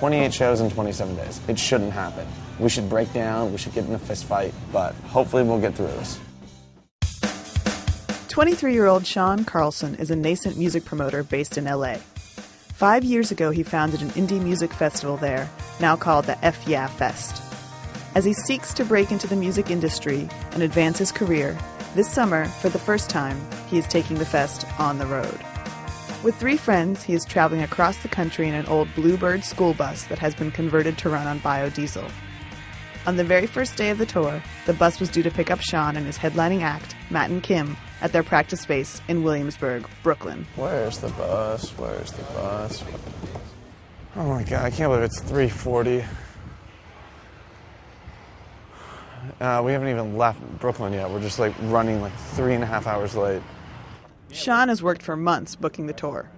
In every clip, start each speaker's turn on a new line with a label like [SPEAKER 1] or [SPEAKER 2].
[SPEAKER 1] 28 shows in 27 days. It shouldn't happen. We should break down, we should get in a fist fight, but hopefully we'll get through this.
[SPEAKER 2] 23-year-old Sean Carlson is a nascent music promoter based in LA. 5 years ago, he founded an indie music festival there, now called the F Yeah Fest. As he seeks to break into the music industry and advance his career, this summer, for the first time, he is taking the fest on the road. With 3 friends, he is traveling across the country in an old Bluebird school bus that has been converted to run on biodiesel. On the very first day of the tour, the bus was due to pick up Sean and his headlining act, Matt and Kim, at their practice space in Williamsburg, Brooklyn.
[SPEAKER 1] Where's the bus? Where's the bus? Oh my God, I can't believe it's 3:40. We haven't even left Brooklyn yet. We're just running 3.5 hours late.
[SPEAKER 2] Sean has worked for months booking the tour.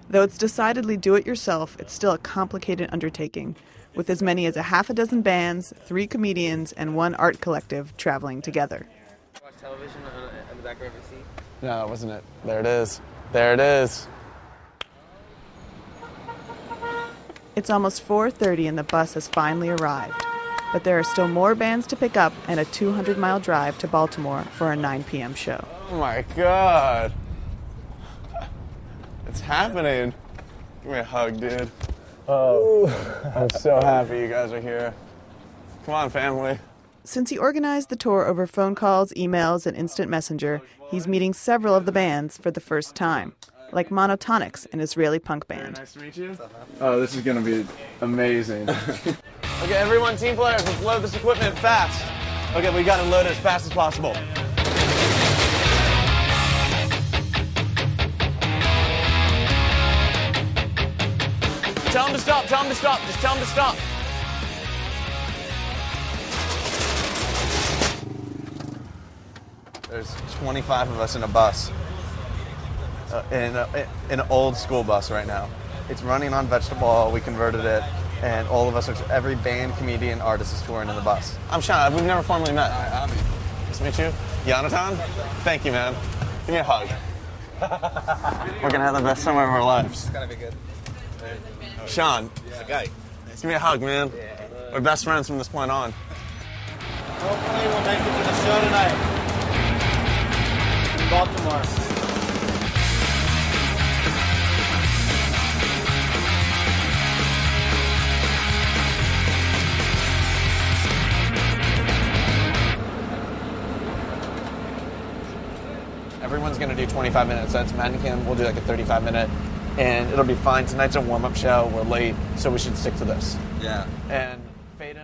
[SPEAKER 2] Though it's decidedly do-it-yourself, it's still a complicated undertaking, with as many as a half a dozen bands, 3 comedians, and 1 art collective traveling together.
[SPEAKER 3] Watch television on the back row of your seat?
[SPEAKER 1] No, that wasn't it. There it is. There it is.
[SPEAKER 2] It's almost 4:30 and the bus has finally arrived. But there are still more bands to pick up and a 200-mile drive to Baltimore for a 9 p.m. show.
[SPEAKER 1] Oh my God. It's happening. Give me a hug, dude. Oh, I'm so happy you guys are here. Come on, family.
[SPEAKER 2] Since he organized the tour over phone calls, emails, and instant messenger, he's meeting several of the bands for the first time, like Monotonics, an Israeli punk band.
[SPEAKER 1] Nice to meet you. Oh, this is going to be amazing. Okay, everyone, team players, let's load this equipment fast. Okay, we got to load it as fast as possible. Tell them to stop, tell them to stop, just tell them to stop. There's 25 of us in a bus, in an old school bus right now. It's running on vegetable oil, we converted it, and all of us, every band, comedian, artist is touring in the bus. I'm Sean, we've never formally met. Hi, Abby. Nice to meet you. Jonathan? Thank you, man. Give me a hug. We're gonna have the best summer of our lives.
[SPEAKER 3] It's gonna be good.
[SPEAKER 1] Sean.
[SPEAKER 3] Yeah. Guy.
[SPEAKER 1] Give me a hug, man. We're best friends from this point on.
[SPEAKER 3] Hopefully we'll make it to the show tonight. In Baltimore.
[SPEAKER 1] Everyone's going to do 25-minute sets. Matt and Kim will do a 35-minute, and it'll be fine. Tonight's a warm-up show. We're late, so we should stick to this.
[SPEAKER 3] Yeah.
[SPEAKER 1] And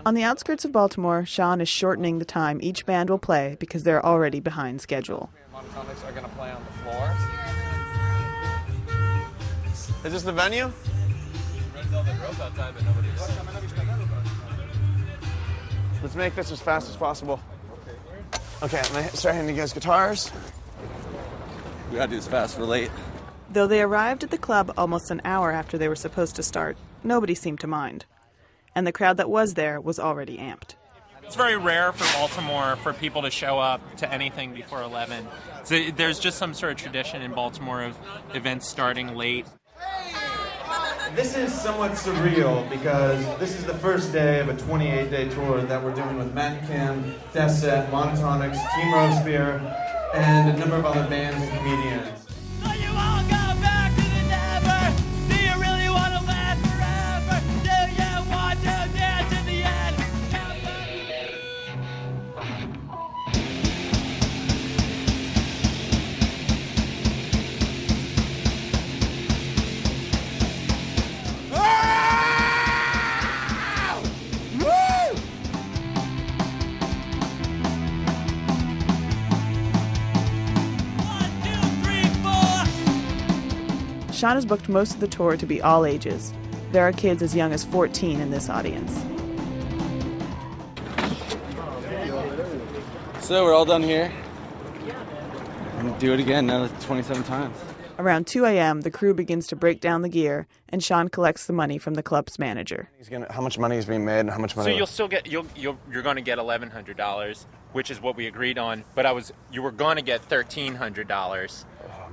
[SPEAKER 2] on the outskirts of Baltimore, Sean is shortening the time each band will play because they're already behind schedule.
[SPEAKER 1] Monotonics are going to play on the floor. Is this the venue? Let's make this as fast as possible. Okay, I'm going to start handing you guys guitars.
[SPEAKER 3] We gotta do this fast, we're late.
[SPEAKER 2] Though they arrived at the club almost an hour after they were supposed to start, nobody seemed to mind. And the crowd that was there was already amped.
[SPEAKER 4] It's very rare for Baltimore for people to show up to anything before 11. So there's just some sort of tradition in Baltimore of events starting late.
[SPEAKER 1] This is somewhat surreal because this is the first day of a 28-day tour that we're doing with Matt and Kim, Death Set, Monotonics, Team Robespierre, and a number of other bands and comedians.
[SPEAKER 5] So you all go back to the never. Do you really want to last forever? Do you want to dance in the end?
[SPEAKER 2] Sean has booked most of the tour to be all ages. There are kids as young as 14 in this audience.
[SPEAKER 3] So we're all done here. And do it again, another 27 times.
[SPEAKER 2] Around 2 a.m., the crew begins to break down the gear, and Sean collects the money from the club's manager.
[SPEAKER 1] How much money is being made and how much money?
[SPEAKER 4] So you'll still get you're going to get $1,100, which is what we agreed on. But you were going to get $1,300.
[SPEAKER 1] Oh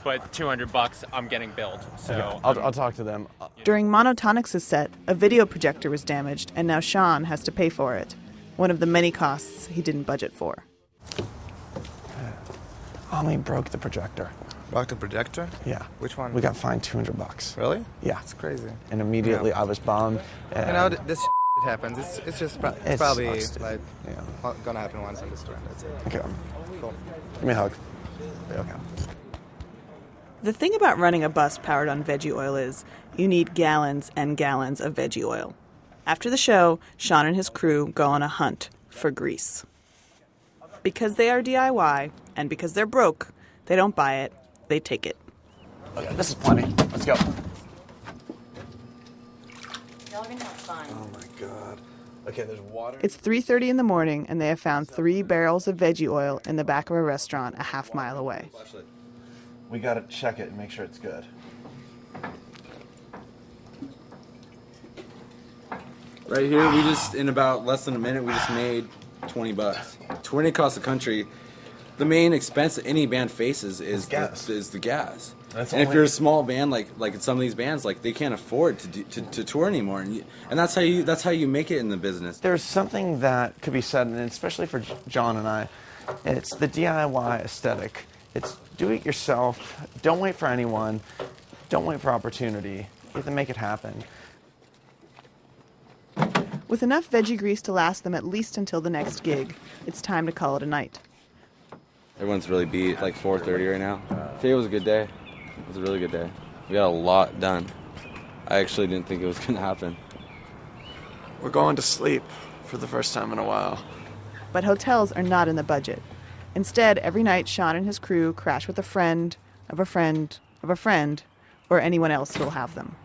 [SPEAKER 4] but $200 I'm getting billed. So
[SPEAKER 1] I'll talk to them.
[SPEAKER 2] During Monotonix' set, a video projector was damaged, and now Sean has to pay for it. One of the many costs he didn't budget for.
[SPEAKER 1] Ollie broke the projector.
[SPEAKER 6] Broke the projector?
[SPEAKER 1] Yeah.
[SPEAKER 6] Which one?
[SPEAKER 1] We got fined $200.
[SPEAKER 6] Really?
[SPEAKER 1] Yeah.
[SPEAKER 6] That's crazy.
[SPEAKER 1] And immediately I was bummed.
[SPEAKER 6] You know, this happens. It's just
[SPEAKER 1] It
[SPEAKER 6] probably
[SPEAKER 1] sucks, dude.
[SPEAKER 6] like
[SPEAKER 1] Yeah.
[SPEAKER 6] gonna happen once in this tour. That's it.
[SPEAKER 1] Okay.
[SPEAKER 6] Cool.
[SPEAKER 1] Give me a hug. Okay.
[SPEAKER 2] The thing about running a bus powered on veggie oil is you need gallons and gallons of veggie oil. After the show, Sean and his crew go on a hunt for grease. Because they are DIY, and because they're broke, they don't buy it, they take it.
[SPEAKER 1] Okay, this is plenty. Let's go.
[SPEAKER 7] Y'all are gonna have fun.
[SPEAKER 1] Oh my god. Okay, there's water.
[SPEAKER 2] It's 3:30 in the morning, and they have found 3 barrels of veggie oil in the back of a restaurant a half mile away.
[SPEAKER 1] We gotta check it and make sure it's good.
[SPEAKER 3] Right here, we just, in about less than a minute, we just made $20. Touring across the country, the main expense that any band faces is
[SPEAKER 1] gas.
[SPEAKER 3] the gas.
[SPEAKER 1] That's
[SPEAKER 3] And if
[SPEAKER 1] only-
[SPEAKER 3] you're a small band, like in some of these bands, like they can't afford to tour anymore, and that's how you make it in the business.
[SPEAKER 1] There's something that could be said, and especially for John and I, it's the DIY aesthetic. It's do it yourself. Don't wait for anyone. Don't wait for opportunity. You have to make it happen.
[SPEAKER 2] With enough veggie grease to last them at least until the next gig, it's time to call it a night.
[SPEAKER 3] Everyone's really beat, like 4:30 right now. Today was a good day. It was a really good day. We got a lot done. I actually didn't think it was gonna happen.
[SPEAKER 1] We're going to sleep for the first time in a while.
[SPEAKER 2] But hotels are not in the budget. Instead, every night Sean and his crew crash with a friend of a friend of a friend, or anyone else who'll have them.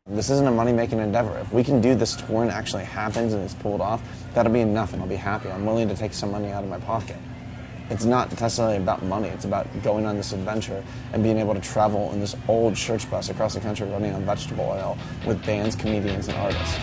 [SPEAKER 1] This isn't a money-making endeavor. If we can do this tour and it actually happens and it's pulled off, that'll be enough and I'll be happy. I'm willing to take some money out of my pocket. It's not necessarily about money. It's about going on this adventure and being able to travel in this old church bus across the country running on vegetable oil with bands, comedians, and artists.